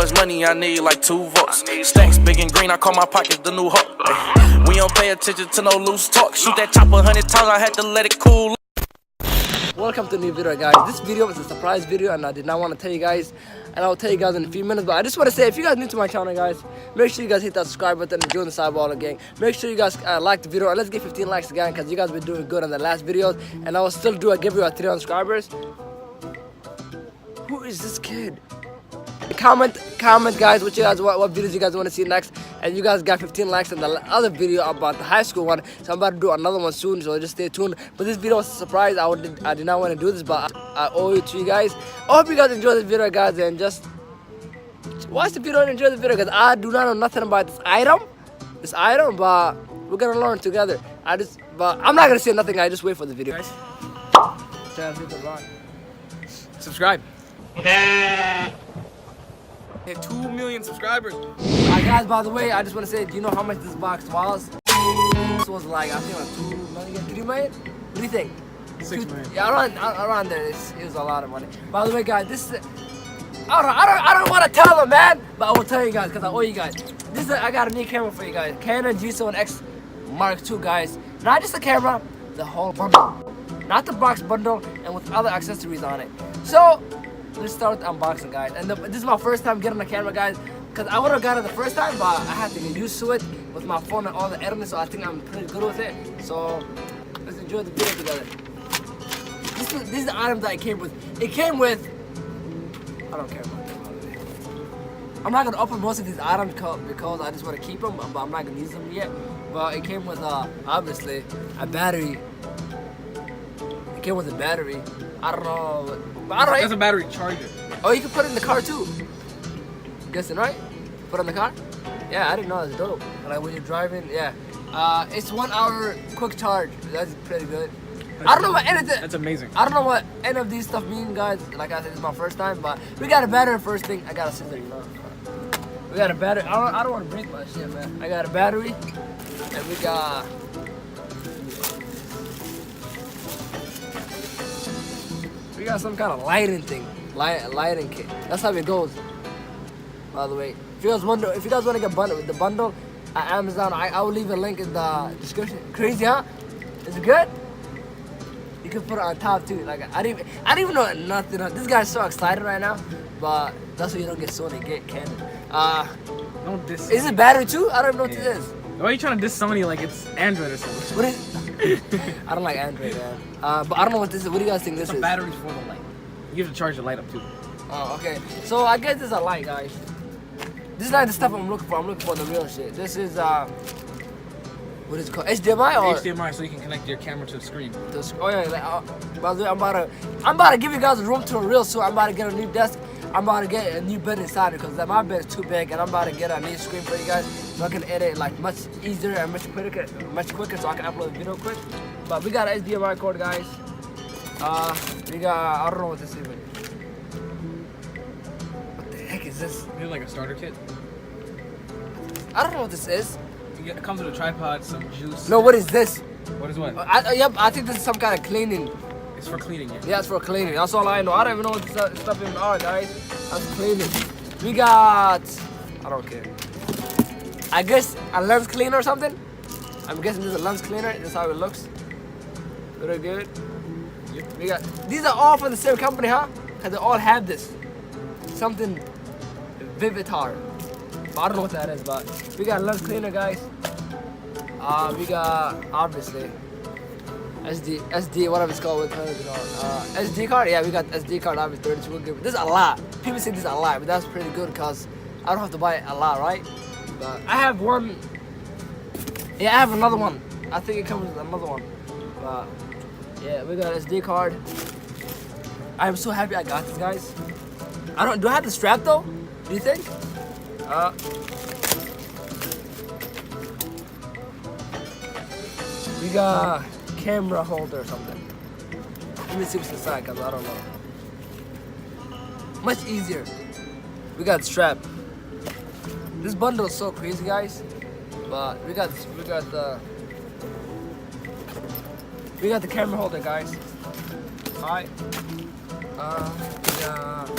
much money, I need like 2 votes. Stacks big and green, I call my pockets the new hook. We don't pay attention to no loose talk. Shoot that chopper 100 times, I had to let it cool. Welcome to a new video, guys. This video is a surprise video and I did not want to tell you guys, and I'll tell you guys in a few minutes. But I just want to say, if you guys are new to my channel, guys, make sure you guys hit that subscribe button and join the Sideballer gang. Make sure you guys like the video, and let's get 15 likes again, because you guys been doing good on the last videos, and I will still do a giveaway at 300 subscribers. Who is this kid? Comment guys what videos you guys want to see next. And you guys got 15 likes on the other video about the high school one, so I'm about to do another one soon, so just stay tuned. But this video was a surprise. I did not want to do this, but I owe it to you guys. I hope you guys enjoy this video, guys, and just watch the video and enjoy the video, because I do not know nothing about this item, but we're gonna learn together. But I'm not gonna say nothing. I just wait for the video, guys. Subscribe. 2 million subscribers. Guys, by the way, I just want to say, do you know how much this box was? This was like, I think like 2 million, 3 million? What do you think? 6 million. Yeah, around there. It was a lot of money. By the way, guys, this is, I don't want to tell them, man, but I will tell you guys, because I owe you guys. I got a new camera for you guys. Canon G7X Mark II, guys. Not just the camera, the whole bundle. Not the box bundle, and with other accessories on it. So let's start with the unboxing, guys. And this is my first time getting the camera, guys, because I would have got it the first time, but I had to get used to it with my phone and all the editing, so I think I'm pretty good with it. So let's enjoy the video together. This is the item that it came with. It came with, I don't care about them, by the way. I'm not going to open most of these items because I just want to keep them, but I'm not going to use them yet. But it came with, obviously, a battery. It came with a battery. I don't know. That's a battery charger. Oh, you can put it in the car too. Guessing right? Put it in the car? Yeah, I didn't know that's dope. Like when you're driving, yeah. It's 1 hour quick charge. That's pretty good. I don't know what any of That's amazing. I don't know what any of these stuff mean, guys. Like I said, it's my first time, but we got a battery first thing. I got a scissor, you know. We got a battery. I don't want to break my shit, man. I got a battery, and we got. We got some kind of lighting thing, lighting kit. That's how it goes. By the way, if you guys want to get the bundle at Amazon, I will leave a link in the description. Crazy, huh? Is it good? You can put it on top too. Like I didn't even know nothing. This guy's so excited right now, but that's why you don't get Sony, get Canon. Don't diss. Is it battery too? I don't know what this is. Why are you trying to diss Sony like it's Android or something? What is? I don't like Android, man. But I don't know what this is. What do you guys think this is? Batteries for the light. You have to charge the light up too. Oh, okay. So I guess this is a light, guys. This is not the stuff I'm looking for. I'm looking for the real shit. This is what is it called? HDMI or HDMI, so you can connect your camera to the screen. Oh yeah. Like, by the way, I'm about to give you guys a room tour real soon. I'm about to get a new desk. I'm about to get a new bed inside it, because my bed is too big, and I'm about to get a new screen for you guys, so I can edit like much easier and much quicker, so I can upload the video quick. But we got an HDMI cord, guys. We got, I don't know what this is. What the heck is this? Maybe like a starter kit. I don't know what this is. It comes with a tripod, some juice. No, what is this? What is what? Yep, I think this is some kind of cleaning. It's for cleaning, yeah. Yeah, it's for cleaning. That's all I know. I don't even know what this stuff even are, guys. That's cleaning. We got, I don't care. I guess a lens cleaner or something. I'm guessing this is a lens cleaner. This is how it looks. Very good. Yep. We got, these are all from the same company, huh? Because they all have this. Something Vivitar. But I don't know what that is, but we got a lens cleaner, guys. We got, obviously, SD, whatever it's called. SD card? Yeah, we got SD card, obviously, 32 gig. This is a lot. People say this is a lot, but that's pretty good, because I don't have to buy a lot, right? But I have one. Yeah, I have another one. I think it comes with another one. But yeah, we got SD card. I'm so happy I got this, guys. Do I have the strap though? Do you think? We got camera holder or something. Let me see what's inside, because I don't know. Much easier. We got strap. This bundle is so crazy, guys. But we got the camera holder, guys. Alright.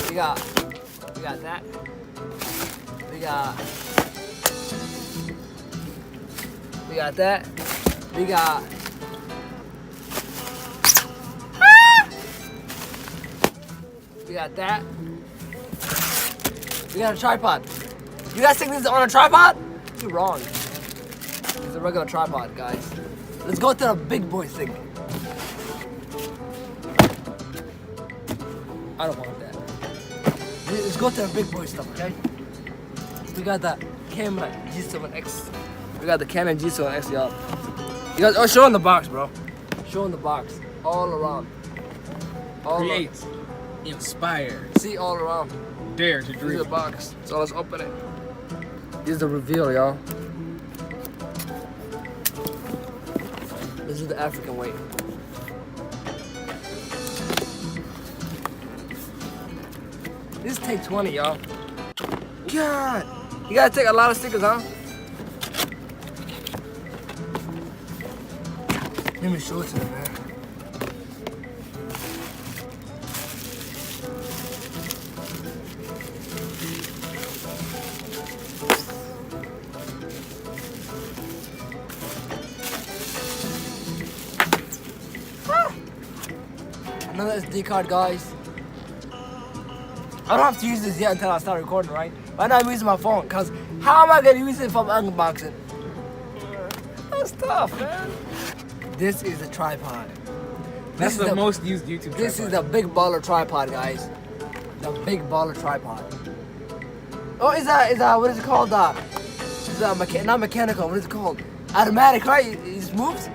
We got that. We got that. We got. We got that. We got a tripod. You guys think this is on a tripod? You're wrong. It's a regular tripod, guys. Let's go to the big boy thing. I don't want that. Let's go to the big boy stuff, okay? We got the Canon G7X. We got the Canon G7X, y'all. You guys, oh, show in the box, bro. Show in the box. All around. Create. Inspire. See all around. Dare to This is dream. the box. So let's open it. This is the reveal, y'all. This is the African way. This take 20, y'all. God, you gotta take a lot of stickers, huh? Let me show it to them, man. Another SD card, guys. I don't have to use this yet until I start recording, right? Right now I'm using my phone, cause how am I gonna use it if I'm unboxing? That's tough, man. This is a tripod. That's the most used YouTube tripod. This is the big baller tripod, guys. The big baller tripod. Oh, is that what is it called? Is that not mechanical? What is it called? Automatic, right? It just moves.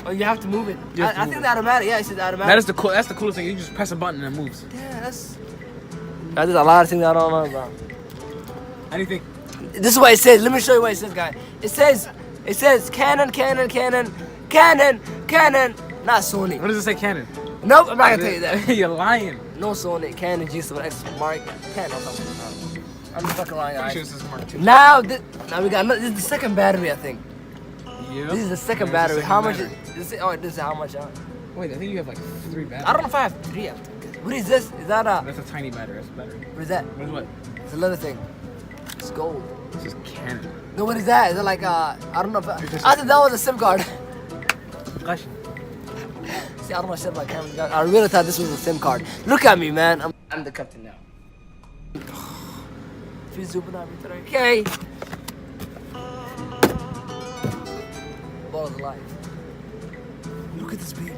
Oh, you have to move it. I think the automatic. Yeah, it's automatic. That is that's the coolest thing. You just press a button and it moves. Yeah, that's. There's a lot of things I don't know, bro. Anything. This is what it says. Let me show you what it says, guys. It says Canon, Canon, Canon, Canon, Canon, not Sony. What does it say, Canon? Nope, I'm not gonna tell you that. You're lying. No Sony, Canon G7X Mark 10 or something. I'm just fucking lying, I'm guys. sure this is Mark 2. Now we got this is the second battery, I think. Yep. This is the second There's battery. the How second much? battery. This is how much? Wait, I think you have like 3 batteries. I don't know if I have 3. What is this? Is that That's a tiny battery. That's a battery. What is that? What is what? It's another thing. It's gold. This is Canon. No, what is that? Is it like I don't know. I It's just- thought that was a SIM card. Gosh. See, I don't know shit about cameras. I really thought this was a SIM card. Look at me, man. I'm the captain now. If you zooming on me today, okay? Ball of life. Look at this baby.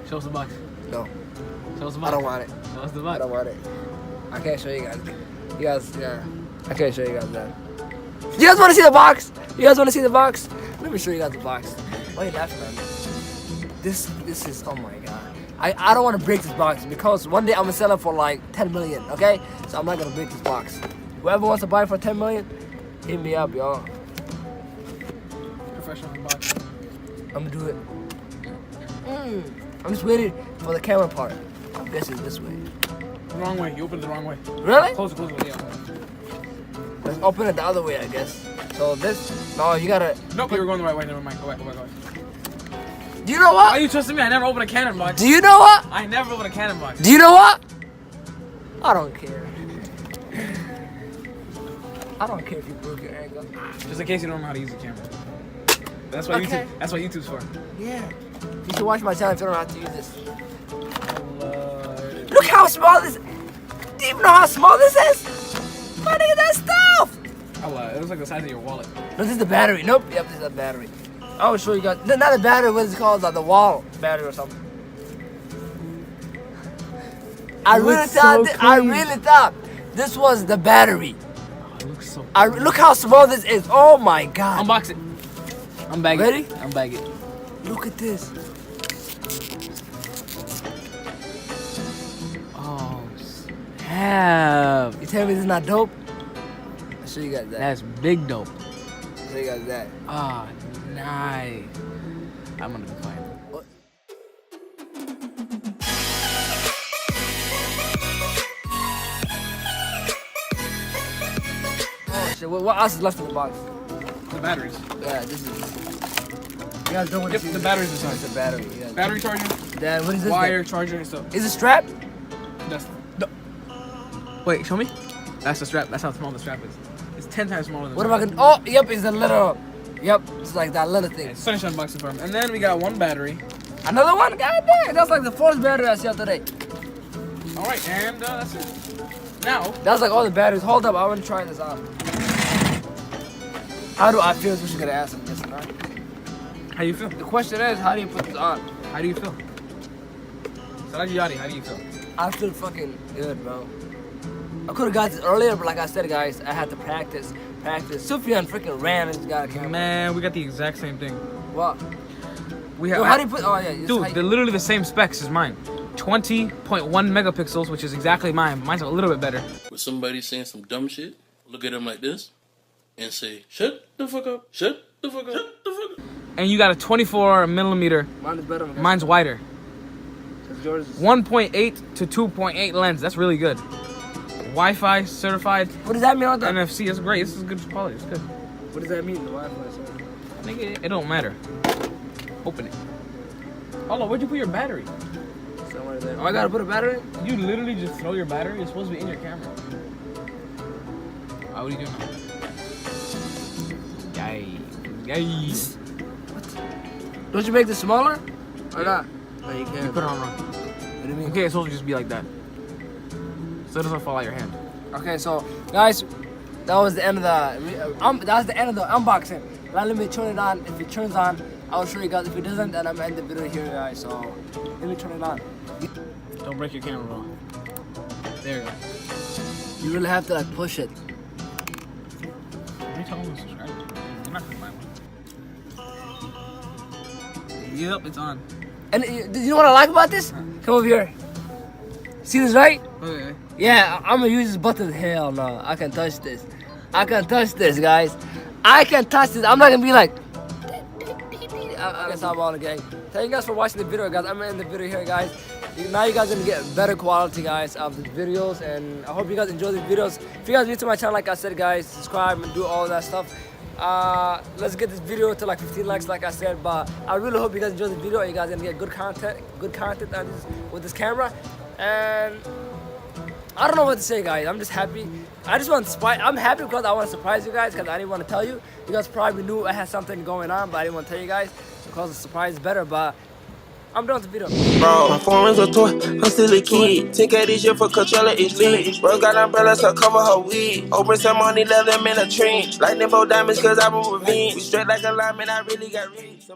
Show us the box. No, Show us the box. I don't want it. Show us the I box. don't want it. I can't show you guys. You guys, yeah. I can't show you guys that. You guys want to see the box? You guys want to see the box? Let me show you guys the box. Why are you laughing at me? This is, oh my god. I don't want to break this box because one day I'm gonna sell it for like 10 million, okay? So I'm not gonna break this box. Whoever wants to buy it for 10 million, hit me up, y'all. Professional unboxing. I'm gonna do it. I'm just waiting for the camera part. I'm guessing this way. Wrong way. You opened it the wrong way. Really? Close it, yeah. Let's open it the other way, I guess. So this, no, you gotta. Nope, you were going the right way. Never mind. Go back, go back, go back. Do you know Why are what? you trusting me? I never opened a Canon box. Do you know what? I never opened a Canon box. Do you know what? I don't care. I don't care if you broke your angle. Just in case you don't know how to use the camera. That's what Okay. That's what YouTube's for. Yeah. You should watch my channel if you don't know how to use this. Look how small this. Do you even know how small this is? My nigga, that stuff. It looks like the size of your wallet. No, this is the battery. Nope. Yep, this is the battery. I will show you guys. Not the battery. What is it called? The wall battery or something. I really thought this was the battery. Oh, it looks so. Look how small this is. Oh my god. Unbox it. Unbag it. Ready? Unbag it. Look at this. Oh, snap. You tell me this is not dope? I'll show you guys that. That's big dope. I'll show you guys that. Ah, nice. I'm gonna go find it. Oh shit, what else is left in the box? The batteries. Yeah, this is. You guys don't want to Yep, see the batteries inside. It's a battery. Yeah. Battery charger, Dad, what is this? wire charger, and stuff. Is it strap? That's. No. Wait, show me. That's the strap. That's how small the strap is. It's 10 times smaller than What am I gonna? Oh, yep, it's a little. Yep, it's like that little thing. Let's finish unboxing for him. And then we got one battery. Another one? God damn, that's like the fourth battery I saw today. All right, and that's it. Now. That's like all the batteries. Hold up, I want to try this out. How do I feel? Is what you're gonna ask him this, right? How do you feel? The question is, how do you put this on? How do you feel? Sarajiyari, how do you feel? I feel fucking good, bro. I could have got this earlier, but like I said, guys, I had to practice. Sufyan freaking ran and just got a camera. Man, we got the exact same thing. What? We have. Yo, how do you put? Oh yeah, Dude, they're literally the same specs as mine. 20.1 megapixels, which is exactly mine. Mine's a little bit better. When somebody's saying some dumb shit, look at them like this and say, "Shut the fuck up! Shut the fuck up! Shut the fuck up!" And you got a 24 millimeter. Mine is better. Okay? Mine's wider. Yours is... 1.8 to 2.8 lens. That's really good. Wi-Fi certified. What does that mean on that? NFC. That's great. This is good quality. It's good. What does that mean? The Wi-Fi certified? Nigga, it don't matter. Open it. Hold on, where'd you put your battery? Somewhere there. Oh, I gotta put a battery in? You literally just throw your battery. It's supposed to be in your camera. What are you doing? Yay. What? Don't you make this smaller? Or not? No, you can't. You put it on wrong. What do you mean? Okay, it's supposed to just be like that. So it doesn't fall out your hand. Okay, so guys, that was the end of the unboxing. Now let me turn it on. If it turns on, I'll show you guys. If it doesn't, then I'm gonna end the video here, guys. So let me turn it on. Don't break your camera, bro. There you go. You really have to like push it. What are you telling them to subscribe to? You're not gonna buy one. Yep, it's on. And you know what I like about this? Come over here. See this, right? Okay. Yeah, I'm gonna use this button. Hell no, I can touch this. I can touch this, guys. I can touch this. I'm not gonna be like. I guess I'm all again. Thank you guys for watching the video, guys. I'm gonna end the video here, guys. Now you guys are gonna get better quality, guys, of the videos, and I hope you guys enjoy the videos. If you guys new to my channel, like I said, guys, subscribe and do all that stuff. Let's get this video to like 15 likes, like I said. But I really hope you guys enjoy the video. You guys are gonna get good content on this, with this camera. And I don't know what to say, guys. I'm just happy. I'm happy because I want to surprise you guys, because I didn't want to tell you. You guys probably knew I had something going on, but I didn't want to tell you guys because the surprise is better. But I'm done with the video. Bro, my phone is a toy, I'm still a kid. 10K this year for Coachella, it's lit. Bro got umbrellas to cover her weed. Open some money, let them in a trench. Lightning bolt diamonds, cause I'm a revenge. We straight like a lineman, I really got rich.